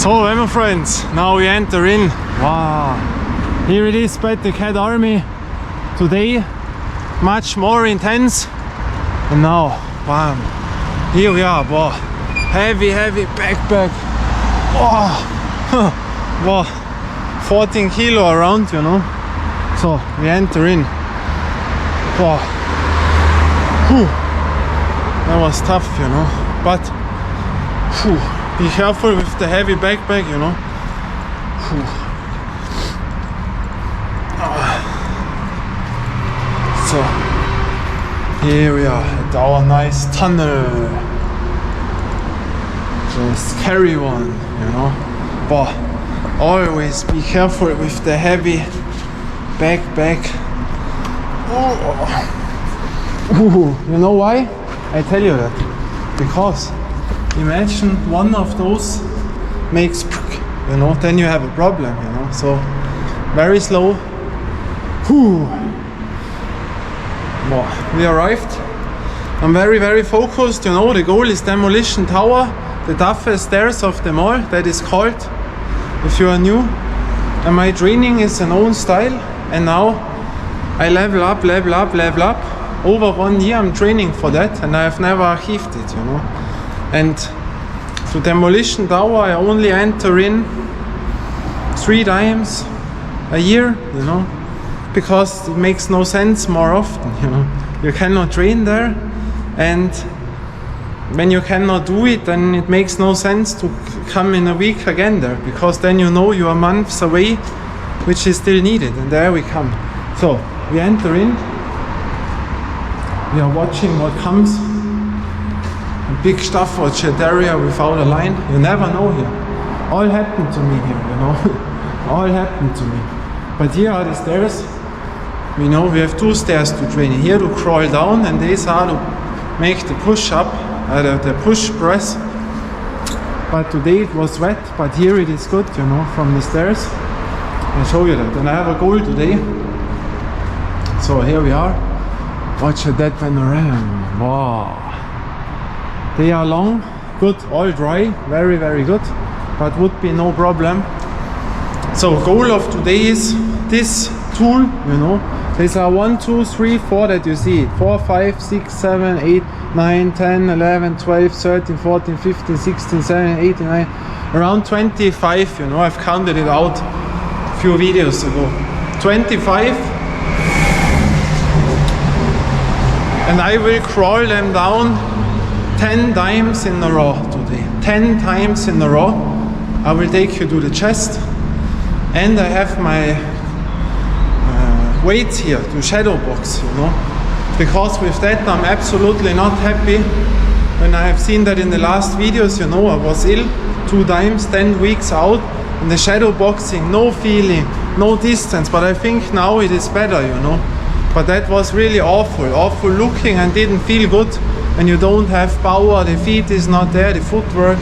So, my friends, now we enter in. Wow, here it is by the Cat Army. Today, much more intense. And now, bam, here we are. Wow, heavy backpack. Wow, wow, 14 kilo around, you know. So we enter in. Wow, that was tough, you know. But be careful with the heavy backpack, you know. So here we are at our nice tunnel. The scary one, you know. But always be careful with the heavy backpack. You know why? I tell you that. Because imagine one of those makes, you know, then you have a problem, you know. So very slow. Well, we arrived. I'm very focused, you know. The goal is Demolition Tower, the toughest stairs of them all. That is called, if you are new. And my training is an own style. And now I level up. Over 1 year I'm training for that, and I have never achieved it, you know. And to Demolition Tower I only enter in 3 times a year, you know, because it makes no sense more often, you know. You cannot train there, and when you cannot do it, then it makes no sense to come in a week again there, because then you know you are months away, which is still needed. And there we come. So we enter in. We are watching what comes. A big Staffordshire Terrier without a line. You never know here. All happened to me here, you know. All happened to me. But here are the stairs. We know we have 2 stairs to train. Here to crawl down, and these are to make the push up, the push press. But today it was wet, but here it is good, you know, from the stairs. I'll show you that. And I have a goal today. So here we are. Watch that panorama. Wow. They are long, good, all dry, very good, but would be no problem. So goal of today is this tool, you know. These are 1, 2, 3, 4 that you see. 4, 5, 6, 7, 8, 9, 10, 11, 12, 13, 14, 15, 16, 17, 18, 19, around 25, you know. I've counted it out a few videos ago. 25. And I will crawl them down 10 times in a row today. 10 times in a row. I will take you to the chest. And I have my weights here to shadow box, you know. Because with that I'm absolutely not happy. When I have seen that in the last videos, you know, I was ill 2 times, 10 weeks out. In the shadow boxing, no feeling, no distance. But I think now it is better, you know. But that was really awful looking, and didn't feel good. And you don't have power, the feet is not there, the footwork.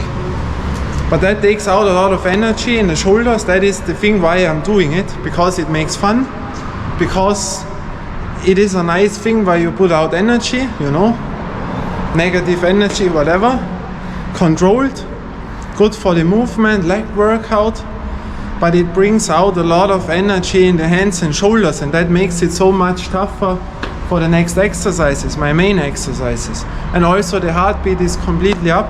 But that takes out a lot of energy in the shoulders. That is the thing why I'm doing it, because it makes fun. Because it is a nice thing where you put out energy, you know. Negative energy, whatever. Controlled. Good for the movement, leg workout. But it brings out a lot of energy in the hands and shoulders, and that makes it so much tougher for the next exercises, my main exercises. And also the heartbeat is completely up,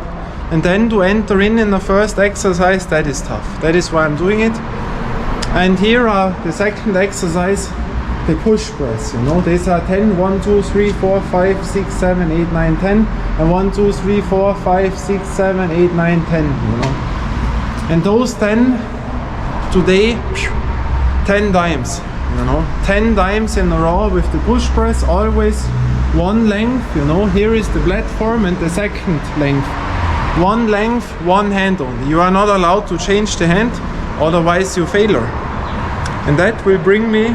and then to enter in the first exercise, that is tough. That is why I'm doing it. And here are the second exercise, the push press, you know. These are 10, 1, 2, 3, 4, 5, 6, 7, 8, 9, 10, and 1, 2, 3, 4, 5, 6, 7, 8, 9, 10, you know. And those 10 today, 10 times, you know, 10 times in a row with the push press, always one length, you know. Here is the platform and the second length. One length, one hand only. You are not allowed to change the hand, otherwise you failure. And that will bring me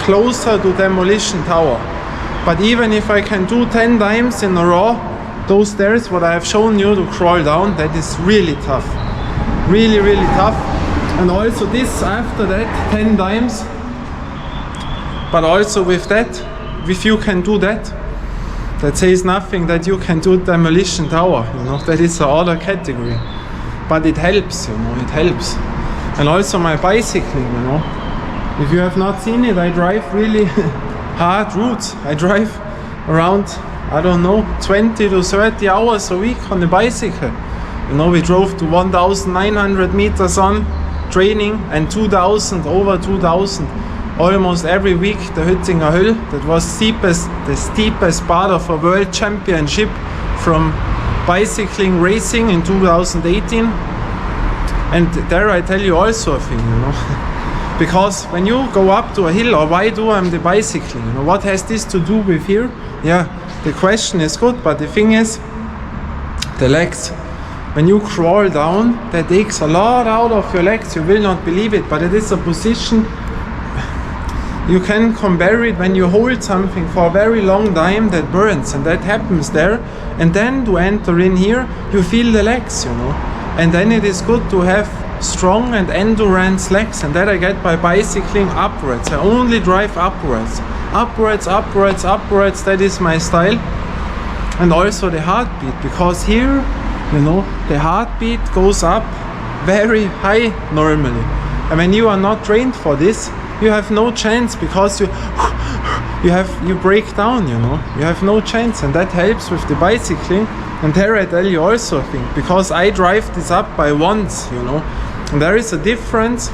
closer to Demolition Tower. But even if I can do 10 times in a row, those stairs, what I have shown you to crawl down, that is really tough. Really tough. And also this after that 10 times. But also with that, if you can do that, that says nothing that you can do Demolition Tower, you know, that is another category. but it helps, you know, it helps. And also my bicycling, you know. If you have not seen it, I drive really hard routes. I drive around, I don't know, 20 to 30 hours a week on the bicycle. You know, we drove to 1,900 meters on training and 2,000, over 2,000, almost every week. The Hüttinger Höll, that was the steepest part of a world championship from bicycling racing in 2018. And there I tell you also a thing, you know. Because when you go up to a hill, or why do I'm the bicycling? You know, what has this to do with here? Yeah, the question is good, but the thing is, the legs. When you crawl down, that takes a lot out of your legs. You will not believe it, but it is a position. You can compare it when you hold something for a very long time that burns, and that happens there. And then to enter in here, you feel the legs, you know. And then it is good to have strong and endurance legs, and that I get by bicycling upwards. I only drive upwards. Upwards, upwards, upwards, that is my style. And also the heartbeat, because here, you know, the heartbeat goes up very high normally. And when you are not trained for this, you have no chance, because you break down, you know. You have no chance, and that helps with the bicycling. And there I tell you also a thing, because I drive this up by ones, you know. And there is a difference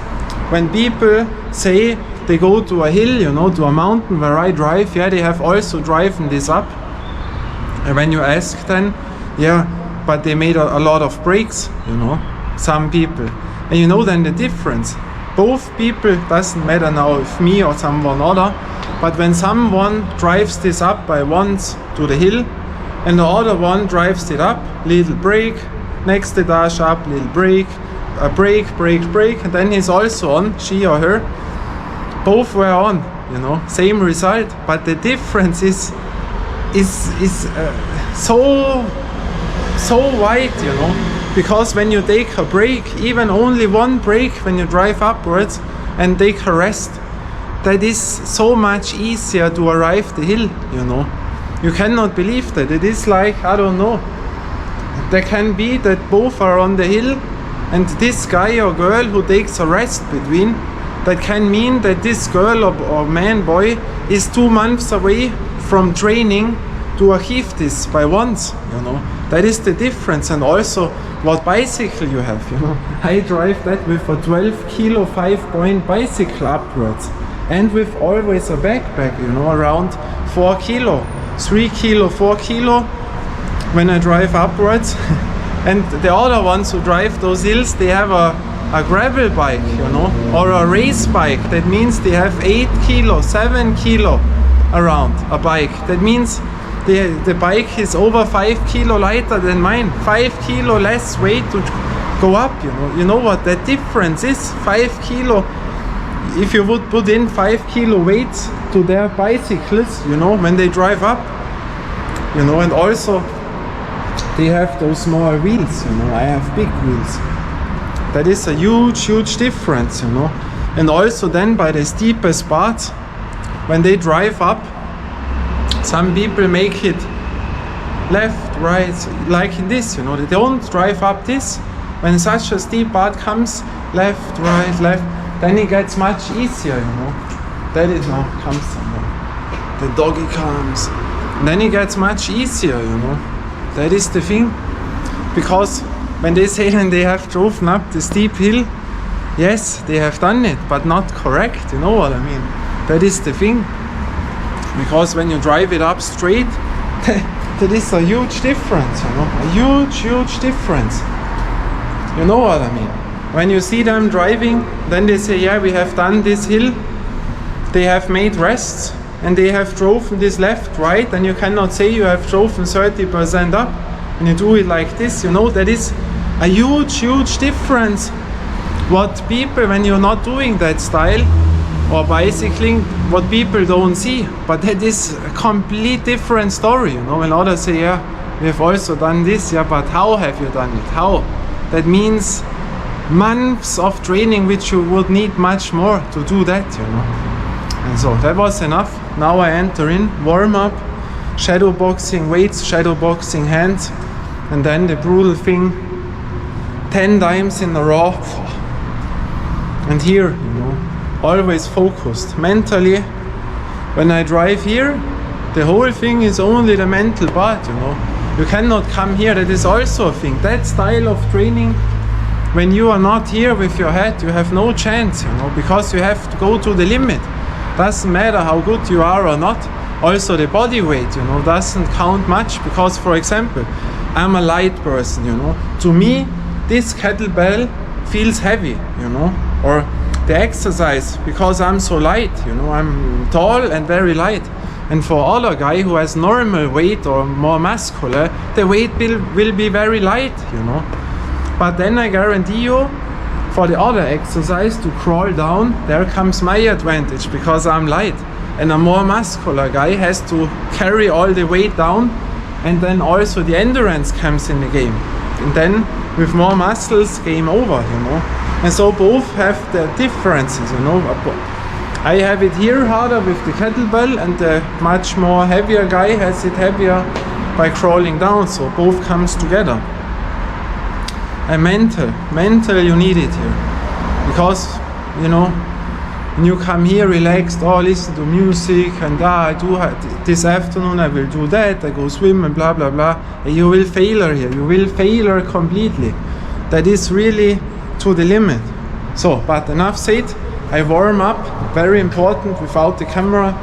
when people say they go to a hill, you know, to a mountain where I drive, yeah, they have also driven this up. And when you ask then, yeah, but they made a lot of breaks, you know, some people. And you know then the difference. Both people, doesn't matter now if me or someone other, but when someone drives this up by ones to the hill, and the other one drives it up, little break, next etage up, little break, a break, and then he's also on, she or her. Both were on, you know, same result, but the difference is so wide, you know, because when you take a break, even only one break when you drive upwards and take a rest, that is so much easier to arrive the hill, you know. You cannot believe that. It is like, I don't know, there can be that both are on the hill, and this guy or girl who takes a rest between, that can mean that this girl or man, boy, is 2 months away from training to achieve this by once, you know. That is the difference. And also what bicycle you have, you know. I drive that with a 12 kilo 5-point bicycle upwards, and with always a backpack, you know, around 4 kilo, 3 kilo, 4 kilo when I drive upwards. And the other ones who drive those hills, they have a gravel bike, you know, or a race bike. That means they have 8 kilo, 7 kilo around a bike. That means the bike is over 5 kilo lighter than mine, 5 kilo less weight to go up, you know. You know what that difference is? 5 kilo. If you would put in 5 kilo weights to their bicycles, you know, when they drive up, you know, and also they have those small wheels, you know, I have big wheels. That is a huge difference, you know. And also then by the steepest parts, when they drive up, some people make it left, right, like in this, you know. They don't drive up this. When such a steep part comes, left, right, left, then it gets much easier, you know. Then it now comes someone. The doggy comes. And then it gets much easier, you know. That is the thing. Because when they say then they have driven up the steep hill, yes, they have done it, but not correct, you know what I mean. That is the thing. Because when you drive it up straight, that is a huge difference, you know. A huge difference. You know what I mean. When you see them driving, then they say, yeah, we have done this hill. They have made rests, and they have driven this left, right, and you cannot say you have driven 30% up, and you do it like this, you know. That is a huge difference. What people, when you're not doing that style, or bicycling, what people don't see, but that is a complete different story, you know. When others say, yeah, we have also done this, yeah, but how have you done it? How? That means months of training, which you would need much more to do that, you know. And so that was enough. Now I enter in warm up, shadow boxing weights, shadow boxing hands, and then the brutal thing 10 times in a row. And here, you know, always focused. Mentally, when I drive here, the whole thing is only the mental part, you know. You cannot come here, that is also a thing. That style of training, when you are not here with your head, you have no chance, you know, because you have to go to the limit. Doesn't matter how good you are or not. Also the body weight, you know, doesn't count much, because for example, I'm a light person, you know. To me, this kettlebell feels heavy, you know, or the exercise, because I'm so light, you know, I'm tall and very light. And for other guy who has normal weight or more muscular, the weight will be very light, you know. But then I guarantee you, for the other exercise to crawl down, there comes my advantage, because I'm light. And a more muscular guy has to carry all the weight down, and then also the endurance comes in the game. And then with more muscles, game over, you know. And so both have the differences, you know. I have it here harder with the kettlebell, and the much more heavier guy has it heavier by crawling down, so both comes together. And mental you need it here, because, you know, when you come here relaxed, oh, listen to music, and I do this afternoon I will do that, I go swim and blah blah blah, and you will fail here, you will fail completely. That is really to the limit. So, but enough said, I warm up, very important, without the camera,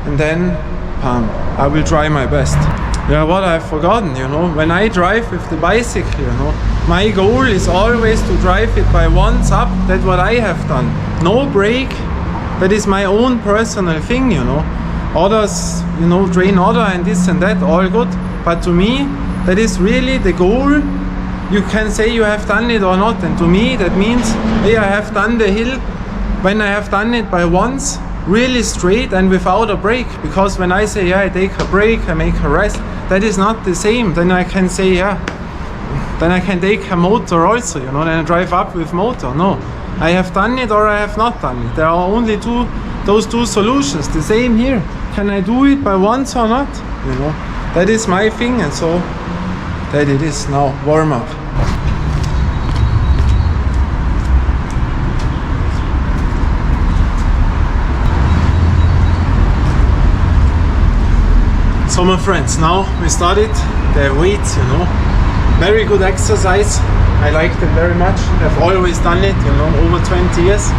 and then I will try my best. Yeah, what I've forgotten, you know, when I drive with the bicycle, you know, my goal is always to drive it by once up. That's what I have done. No brake. That is my own personal thing, you know. Others, you know, train other and this and that, all good. But to me, that is really the goal. You can say you have done it or not. And to me, that means, hey, I have done the hill when I have done it by once, really straight and without a brake. Because when I say, yeah, I take a break, I make a rest, that is not the same. Then I can say, yeah, then I can take a motor also, you know, then I drive up with motor. No, I have done it or I have not done it. There are only those two solutions. The same here. Can I do it by once or not? You know, that is my thing, and so that it is now warm up. So my friends, now we started the weights, you know. Very good exercise. I liked it very much. I've always done it, you know, over 20 years.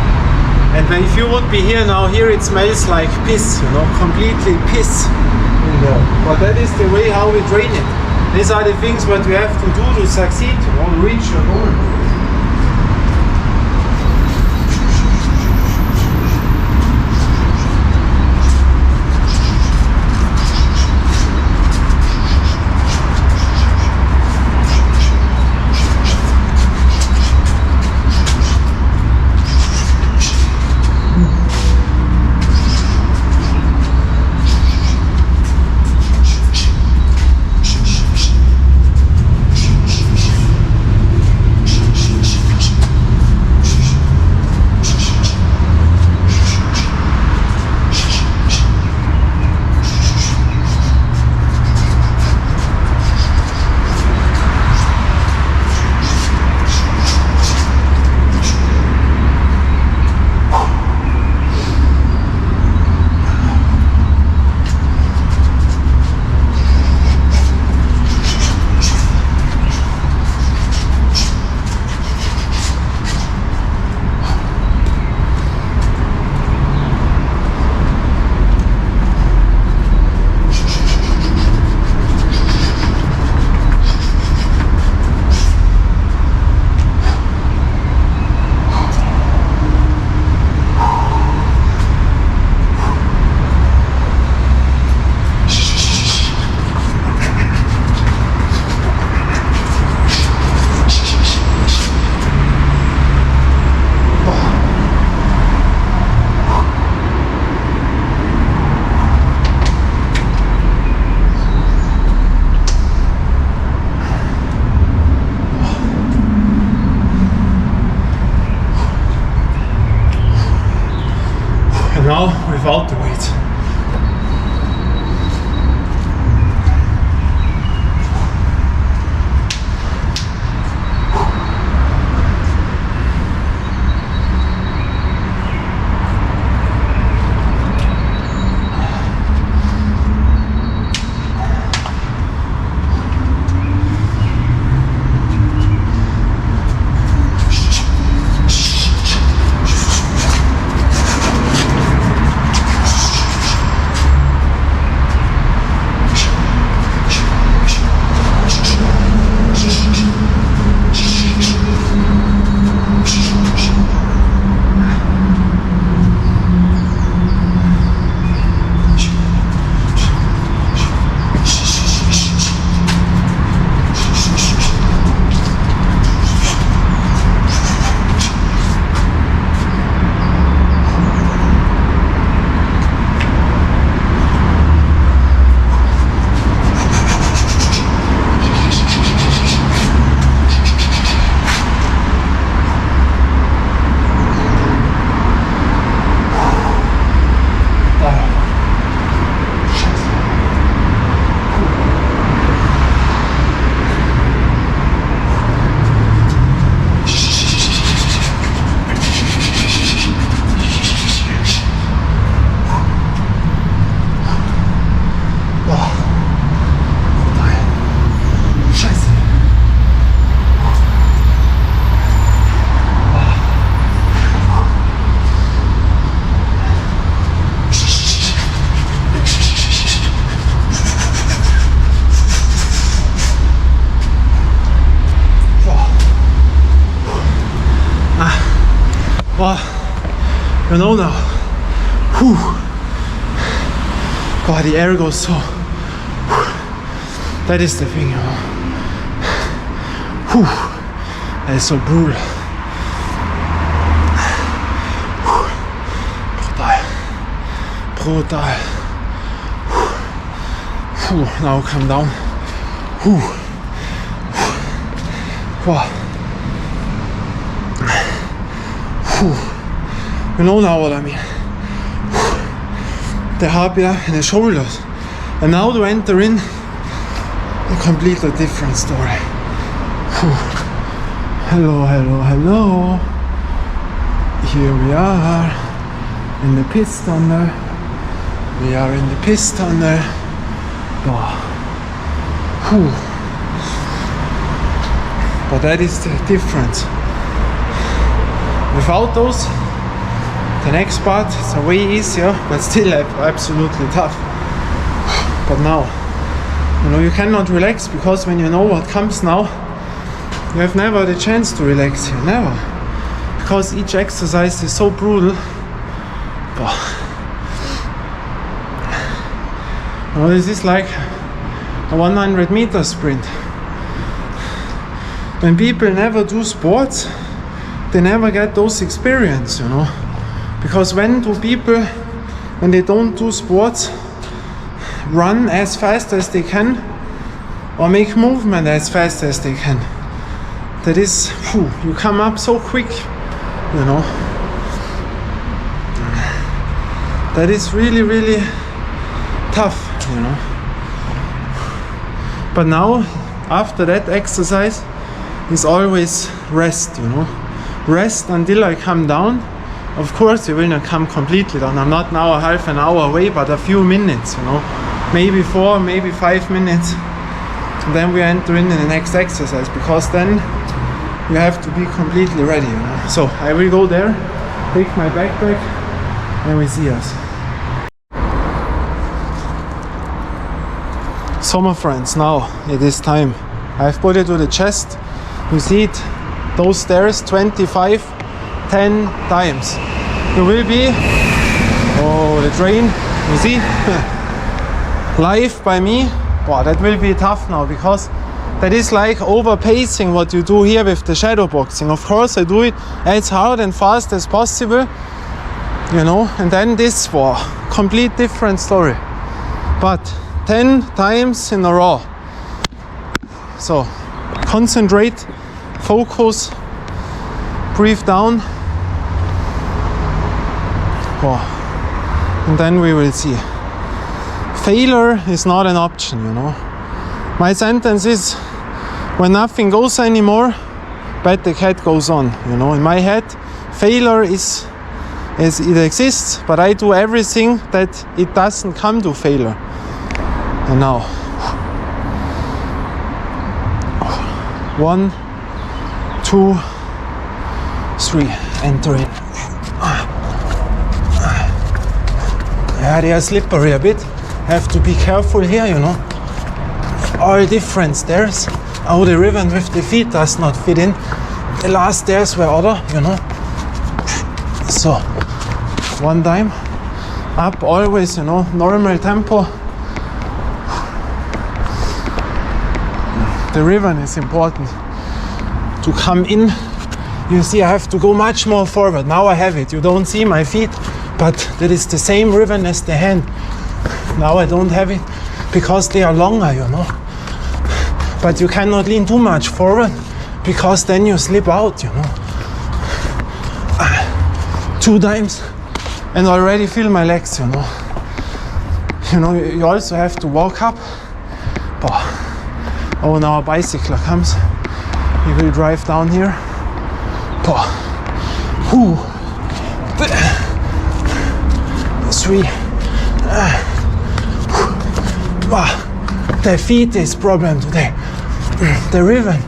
And if you would be here now, here it smells like piss, you know, completely piss in there. But that is the way how we train it. These are the things what we have to do to succeed, you know, to reach your goal. Now without the weight. Oh, you know now. Whew. God, the air goes so. That is the thing, you know. Whew. That is so brutal. Brutal. Whew. Now come down. Whew. Wow. Whew. You know now what I mean. The heartbeat and the shoulders. And now to enter in a completely different story. Whew. Hello, hello, hello. Here we are in the piss tunnel. We are in the piss tunnel. Oh. Whew. But that is the difference. Without those, the next part is way easier, but still absolutely tough. But now, you know, you cannot relax, because when you know what comes now, you have never the chance to relax here, never. Because each exercise is so brutal. But, you know, this is like a 100-meter sprint. When people never do sports, they never get those experience, you know. Because when do people, when they don't do sports, run as fast as they can or make movement as fast as they can? That is, whew, you come up so quick, you know. That is really, really tough, you know. But now, after that exercise, is always rest, you know. Rest until I come down. Of course, you will not come completely down. I'm not now a half an hour away, but a few minutes, you know. Maybe 4, maybe 5 minutes. And then we enter in the next exercise, because then you have to be completely ready, you know. So I will go there, take my backpack, and we see us. So my friends, now it is time. I've put it to the chest. You see it, those stairs, 25, 10 times. You will be, oh, the train, you see, live by me. Wow, that will be tough now, because that is like overpacing what you do here with the shadow boxing. Of course, I do it as hard and fast as possible, you know, and then this, wow, complete different story. But 10 times in a row. So, concentrate, focus, breathe down. Wow. And then we will see. Failure is not an option, you know. My sentence is, when nothing goes anymore, but the cat goes on, you know. In my head, failure is it exists, but I do everything that it doesn't come to failure. And now, 1, 2, 3, enter in. Yeah, they are slippery a bit. Have to be careful here, you know. All different stairs. Oh, the ribbon with the feet does not fit in. The last stairs were other, you know. So, one time, up always, you know, normal tempo. The ribbon is important to come in. You see, I have to go much more forward. Now I have it. You don't see my feet, but that is the same ribbon as the hand. Now I don't have it because they are longer, you know. But you cannot lean too much forward, because then you slip out, you know. 2 times and already feel my legs, you know. You know, you also have to walk up. Oh, now a bicycler comes. He will drive down here. 3. The feet is problem today. The ribbon.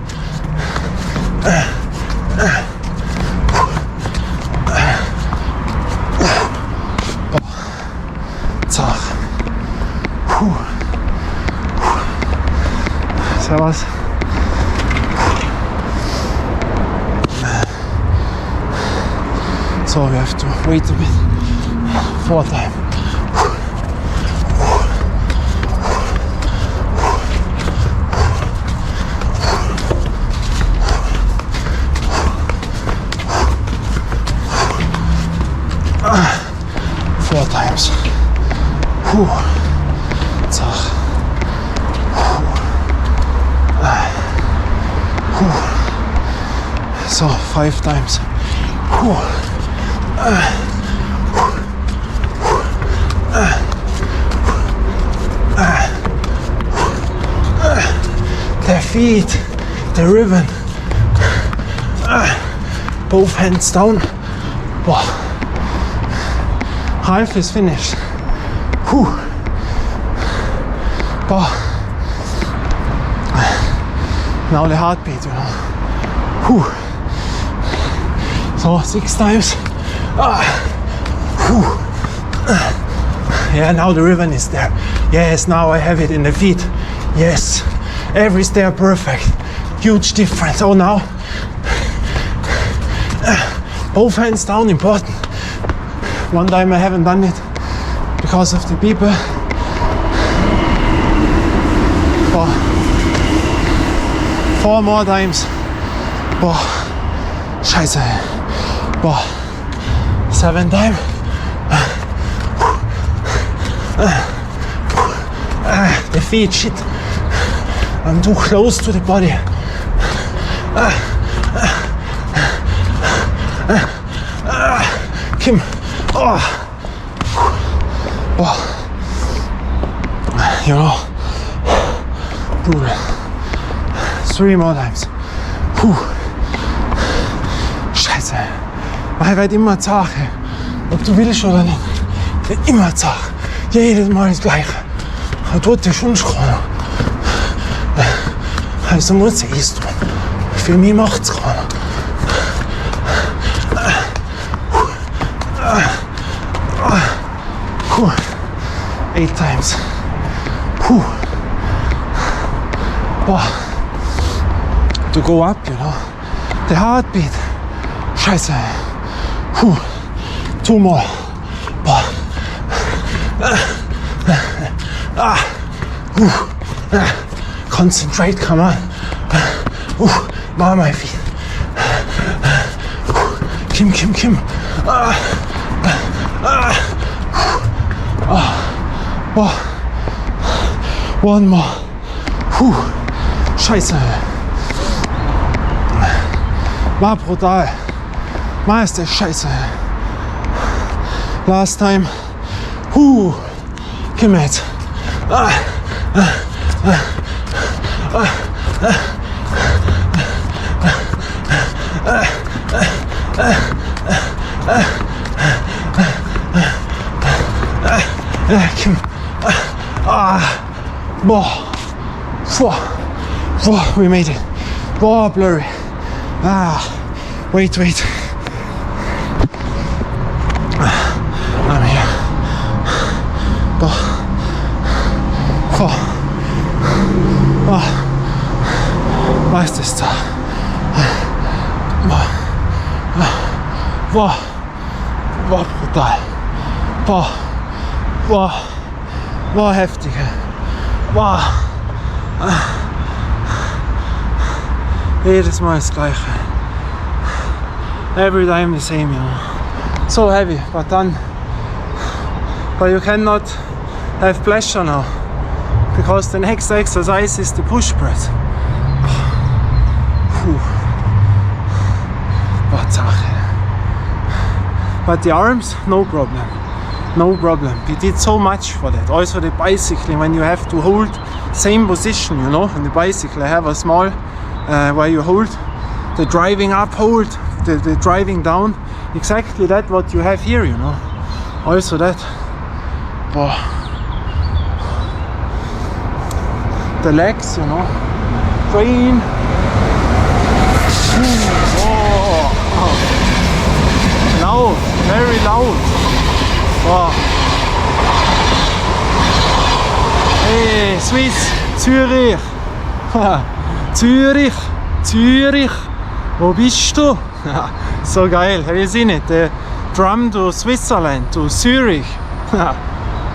Servus. So we have to wait a bit. 4 times. 4 times. Zach. So 5 times. The feet, the ribbon. Both hands down. Wow. Half is finished. Now the heartbeat, you know. So 6 times. Yeah, now the ribbon is there. Yes, now I have it in the feet. Yes, every stair perfect. Huge difference. Oh, now both hands down, important. One time I haven't done it because of the people. 4 more times. Boah, scheiße. Boah, 7 times. The feet, shit. I'm too close to the body. Kim. Oh. Boah. You know. Brutal. 3 more times. Scheiße. Ich werde immer zart. Ob du willst oder nicht. Ich werde immer zart. Jedes Mal das Gleiche. Aber tut dir schon keiner. Also muss ich es tun. Für mich macht es keiner. 8 times. Boah. To go up, you know. The heartbeat. Scheiße. 2 more. Boah. Concentrate, come on. Now my feet. Kim. Boah. 1 more. Scheiße. War brutal. War ist der Scheiße. Last time. Gib mir jetzt. Kim. Boah, we made it. Boah, blurry. Wait. I'm here. Was ist das da? Boah, brutal. Boah, heftig. Boah. Jedes Mal das Gleiche. Every time the same, you know. So heavy, but you cannot have pleasure now, because the next exercise is the push press. What Sache. But the arms, no problem. We did so much for that. Also the bicycle, when you have to hold same position, you know. On the bicycle I have a small where you hold the driving up, hold the driving down. Exactly that what you have here, you know. Also that. Boah. The legs, you know. Train. Loud, very loud. Wow. Hey, Swiss, Zürich. Zürich. Wo bist du? So geil. Have you seen it? tram to Switzerland, to Zurich.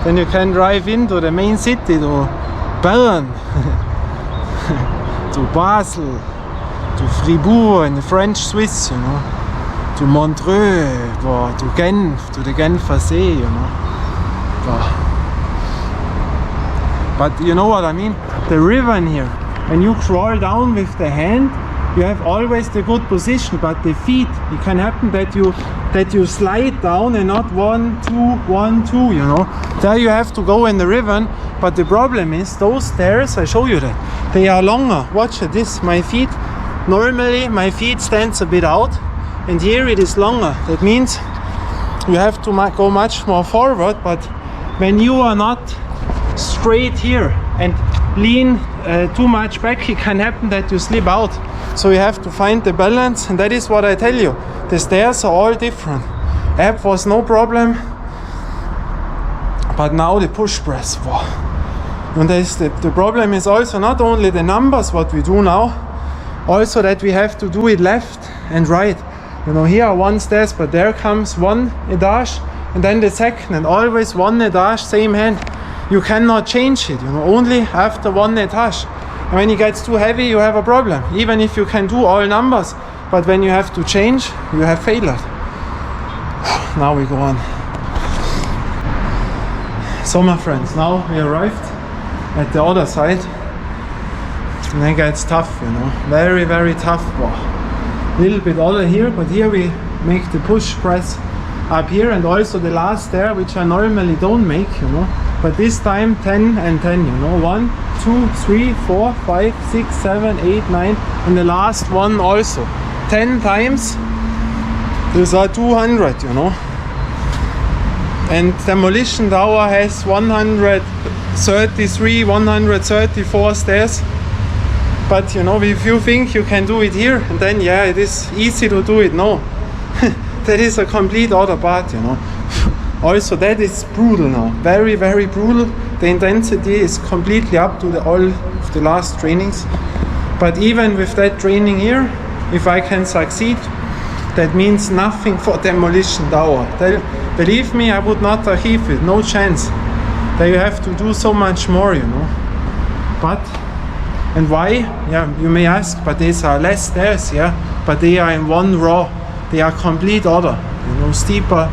Then you can drive into the main city, to Bern, to Basel, to Fribourg in the French Swiss, you know, to Montreux, or to Genf, to the Genfer See, you know. But you know what I mean? The river in here, when you crawl down with the hand, you have always the good position, but the feet, it can happen that you slide down and not 1, 2, 1, 2, you know. There you have to go in the river, but the problem is those stairs, I show you that, they are longer. Watch this, my feet, normally my feet stands a bit out, and here it is longer. That means you have to go much more forward, but when you are not straight here and lean too much back, it can happen that you slip out. So you have to find the balance, and that is what I tell you. The stairs are all different. Ab was no problem, but now the push press. Wow. And the problem is also not only the numbers what we do now, also that we have to do it left and right. You know, here are one stairs, but there comes one etage and then the second, and always one etage, same hand. You cannot change it, you know, only after one etage. And when it gets too heavy, you have a problem. Even if you can do all numbers, but when you have to change, you have failed. Now we go on. So my friends, now we arrived at the other side. And it gets tough, you know, very, very tough. A little bit other here, but here we make the push press up here, and also the last stair, which I normally don't make, you know. But this time 10 and 10, you know, 1, 2, 3, 4, 5, 6, 7, 8, 9, and the last one also 10 times. These are 200, you know. And demolition tower has 133, 134 stairs. But you know, if you think you can do it here, and then yeah, it is easy to do it. No, that is a complete other part, you know. Also, that is brutal now, very, very brutal. The intensity is completely up to all of the last trainings. But even with that training here, if I can succeed, that means nothing for demolition tower. Believe me, I would not achieve it, no chance. There you have to do so much more, you know. But, and why? Yeah, you may ask, but these are less stairs, yeah, but they are in one row. They are complete other, you know, steeper.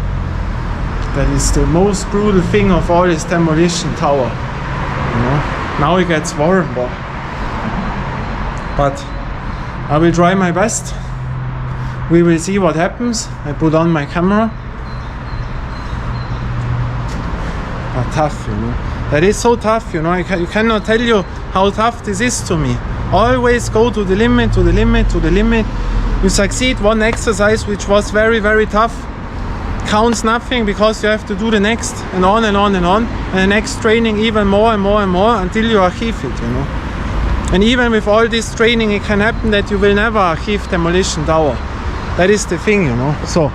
That is the most brutal thing of all, is demolition tower. You know, now it gets warm, but I will try my best. We will see what happens. I put on my camera. But tough, you know. That is so tough, you know. You cannot tell you how tough this is to me. Always go to the limit, to the limit, to the limit. You succeed one exercise which was very, very tough. Counts nothing, because you have to do the next, and on and on and on, and the next training even more and more and more until you achieve it, you know. And even with all this training, it can happen that you will never achieve demolition tower. That is the thing, you know. So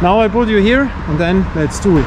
now I put you here, and then let's do it.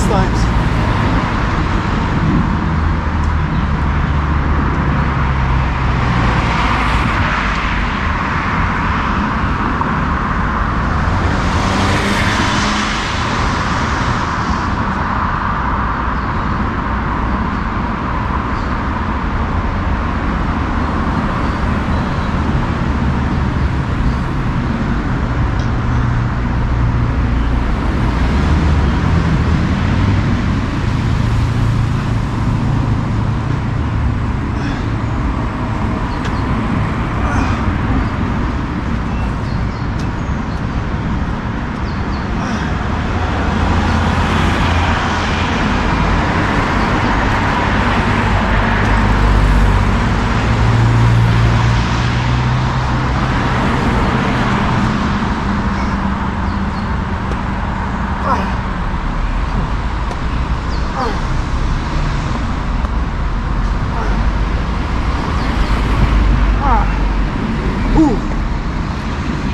times.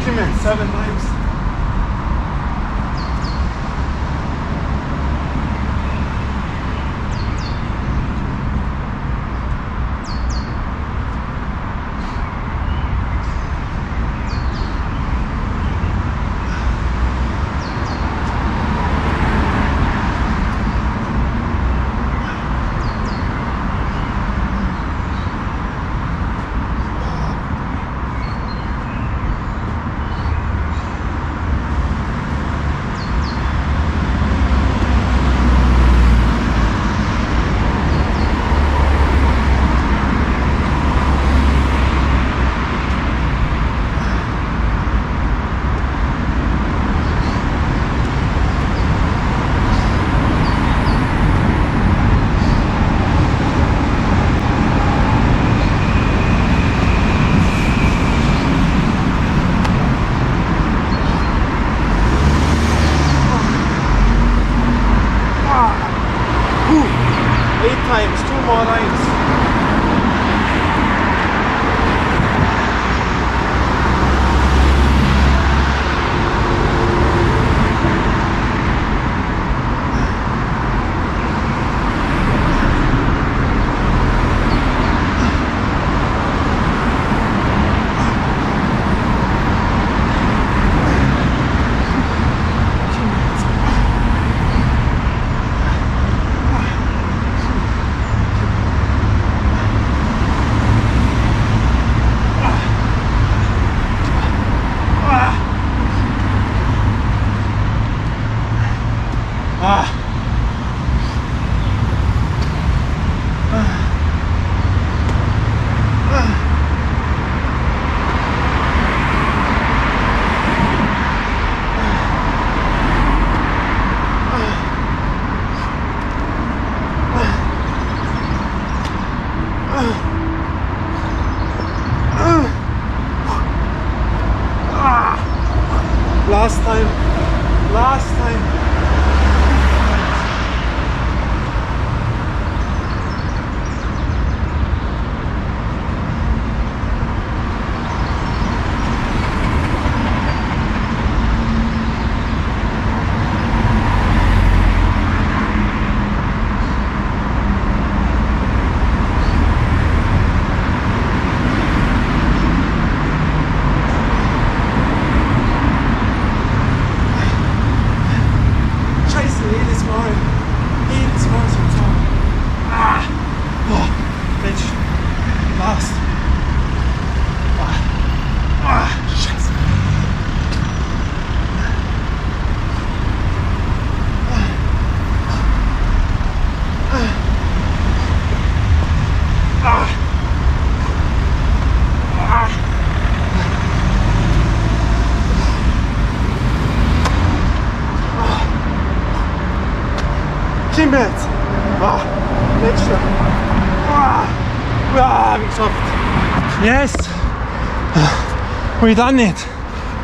Come here, 7 times. Times, 2 more lines. Last time. Teammates! Letzter! Wie geschafft! Yes! We done it!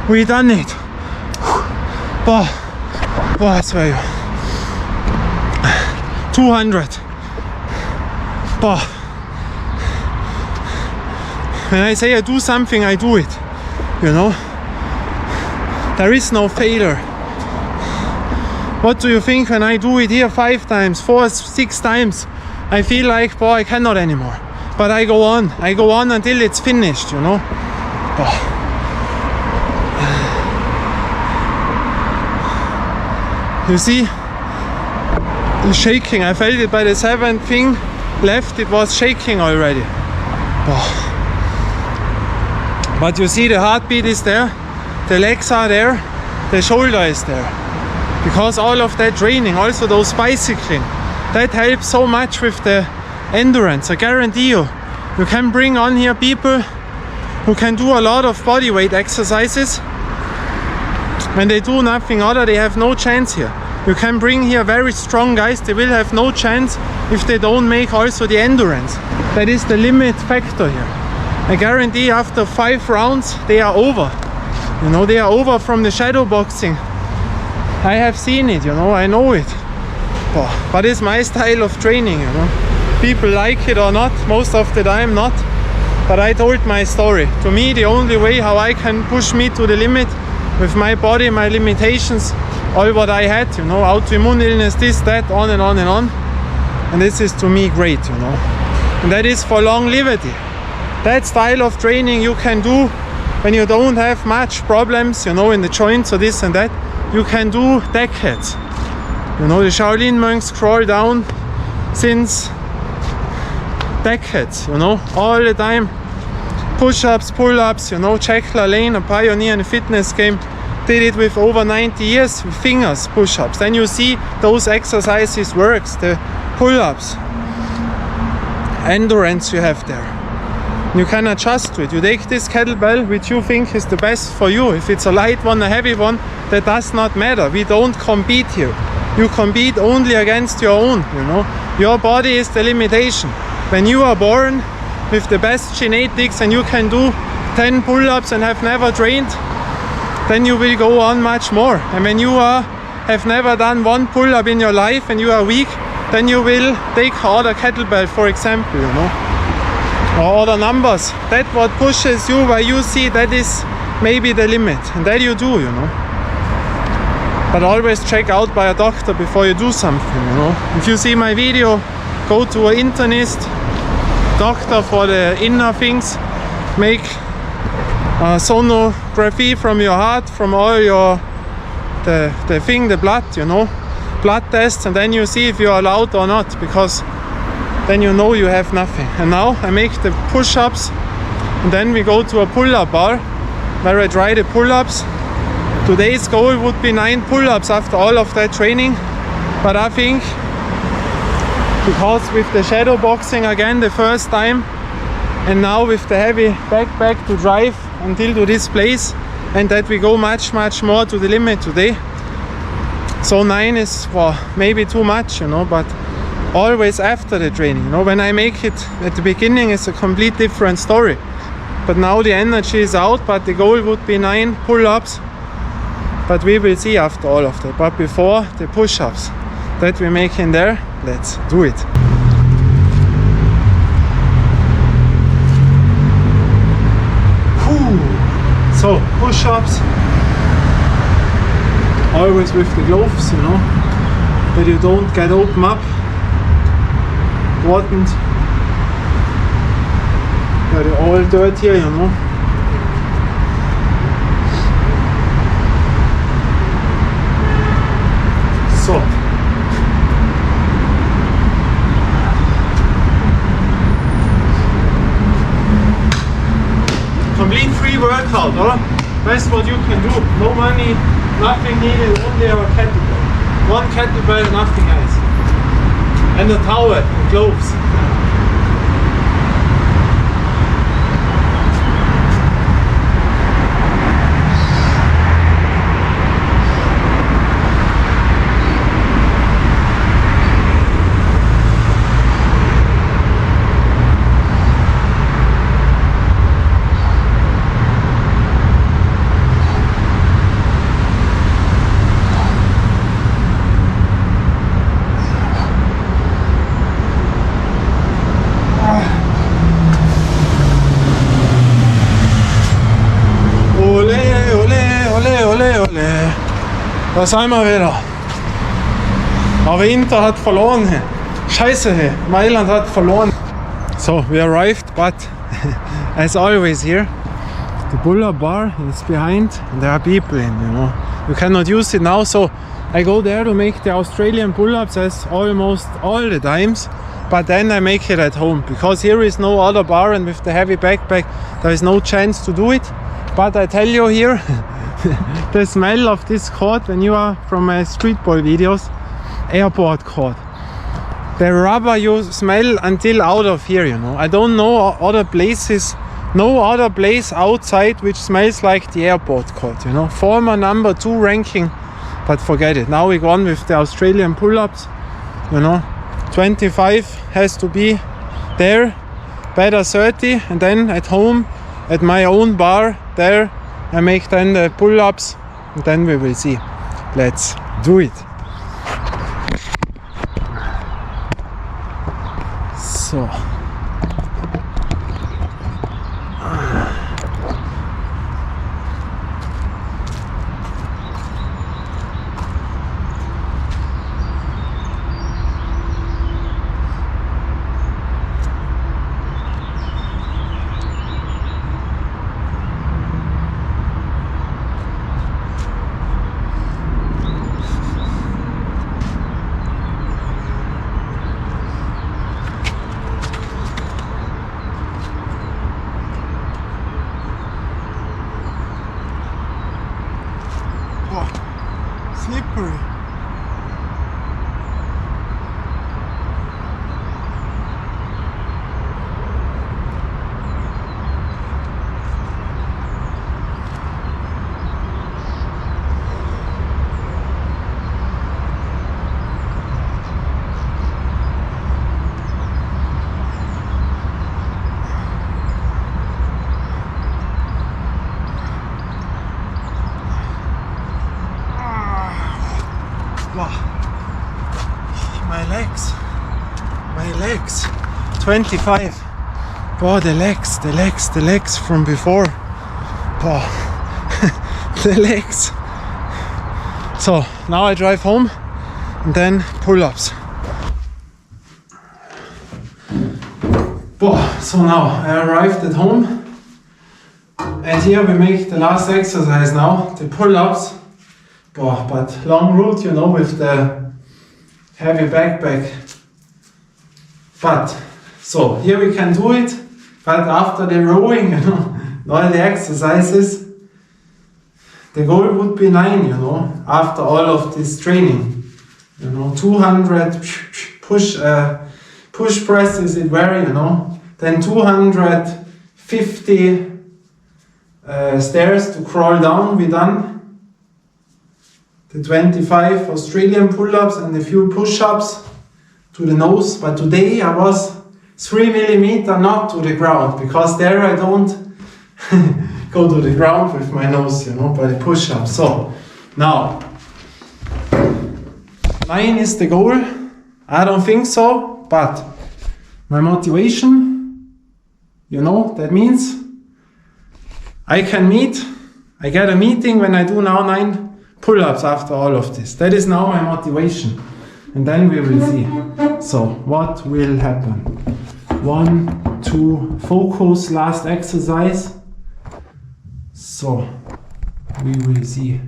We done it! Boah, das war ja 200! Boah! When I say I do something, I do it. You know? There is no failure. What do you think when I do it here 5 times, 4, 6 times? I feel like, boy, I cannot anymore. But I go on until it's finished, you know. You see, it's shaking. I felt it by the 7th thing left, it was shaking already. But you see, the heartbeat is there, the legs are there, the shoulder is there. Because all of that training, also those bicycling, that helps so much with the endurance. I guarantee you, you can bring on here people who can do a lot of body weight exercises. When they do nothing other, they have no chance here. You can bring here very strong guys, they will have no chance if they don't make also the endurance. That is the limit factor here. I guarantee after 5 rounds they are over. You know, they are over from the shadow boxing. I have seen it, you know, I know it. But it's my style of training, you know. People like it or not, most of the time not. But I told my story. To me, the only way how I can push me to the limit with my body, my limitations, all what I had, you know, autoimmune illness, this, that, on and on and on. And this is to me great, you know. And that is for longevity. That style of training you can do when you don't have much problems, you know, in the joints or this and that. You can do decades. You know, the Shaolin monks crawl down since decades, you know, all the time. Push-ups, pull-ups, you know, Jack LaLanne, a pioneer in the fitness game, did it with over 90 years with fingers push-ups. Then you see those exercises works, the pull-ups, endurance you have there. You can adjust to it. You take this kettlebell which you think is the best for you. If it's a light one, a heavy one, that does not matter. We don't compete here. You compete only against your own, you know. Your body is the limitation. When you are born with the best genetics and you can do 10 pull-ups and have never trained, then you will go on much more. And when you have never done 1 pull-up in your life and you are weak, then you will take other kettlebell, for example, you know, or other numbers. That what pushes you, where you see that is maybe the limit, and that you do, you know. But always check out by a doctor before you do something, you know. If you see my video, go to an internist, doctor for the inner things, make a sonography from your heart, from all your the blood, you know, blood tests, and then you see if you are allowed or not, because then you know you have nothing. And now I make the push-ups, and then we go to a pull-up bar where I try the pull-ups. Today's goal would be 9 pull-ups after all of that training, but I think because with the shadow boxing again the first time, and now with the heavy backpack to drive until to this place, and that we go much more to the limit today. So 9 is maybe too much, you know, but always after the training, you know. When I make it at the beginning, it's a complete different story. But now the energy is out, but the goal would be 9 pull-ups. But we will see after all of that. But before, the push-ups that we make in there, let's do it. So, push-ups, always with the gloves, you know, that you don't get open up. Important. They're all dirt here, you know. So. Complete free workout, huh? That's what you can do. No money, nothing needed, only a kettlebell. 1 kettlebell, nothing else. And a towel and gloves. Da sind wir wieder. Aber Inter hat verloren. Scheiße, Mailand hat verloren. So, we arrived, but as always here, the pull-up bar is behind and there are people in, you know. You cannot use it now, so I go there to make the Australian pull-ups as almost all the times, but then I make it at home because here is no other bar and with the heavy backpack there is no chance to do it. But I tell you here, the smell of this court when you are from my street ball videos, airport court. The rubber you smell until out of here, you know. I don't know other places, no other place outside which smells like the airport court, you know. Former number 2 ranking, but forget it. Now we go on with the Australian pull-ups, you know. 25 has to be there, better 30, and then at home, at my own bar, there I make then the pull-ups, and then we will see. Let's do it. So. Slippery. My legs, 25. Oh, the legs from before. Oh, the legs. So now I drive home and then pull-ups. So now I arrived at home and here we make the last exercise now, the pull-ups. But long route, you know, with the heavy backpack. But so here we can do it, but after the rowing, you know, all the exercises, the goal would be 9, you know, after all of this training. You know, 200 push presses it vary, you know, then 250 stairs to crawl down, we done. The 25 Australian pull-ups and a few push-ups to the nose, but today I was 3 millimeter not to the ground, because there I don't go to the ground with my nose, you know, by the push-ups. So now 9 is the goal. I don't think so, but my motivation, you know, that means I get a meeting when I do now 9 pull-ups after all of this. That is now my motivation. And then we will see. So, what will happen? 1, 2, focus, last exercise. So, we will see.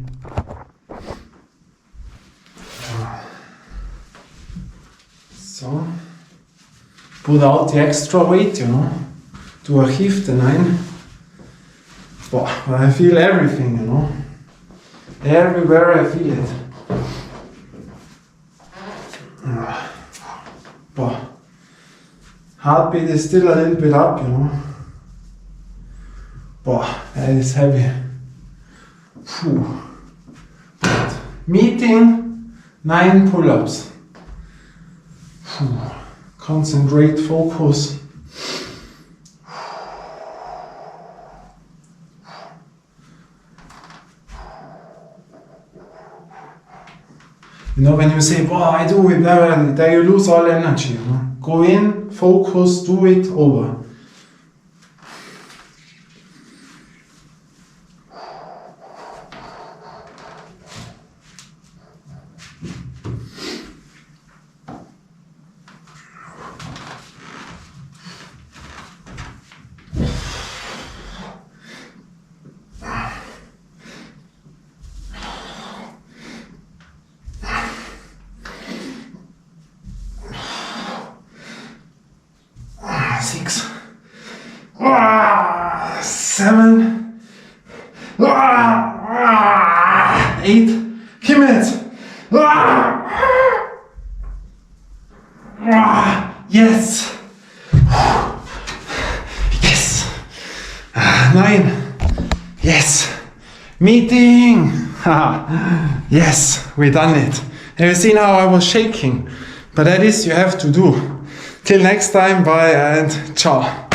So, put out the extra weight, you know. Do archive the 9. But I feel everything, you know. Everywhere I feel it. But heartbeat is still a little bit up, you know. But that is heavy. But meeting 9 pull-ups. Concentrate, focus. You know, when you say, I do it, then you lose all energy. You know? Go in, focus, do it, over. 8. Come it. Yes. Yes. 9. Yes. Meeting. Yes, we done it. Have you seen how I was shaking? But that is you have to do. Till next time, bye and ciao.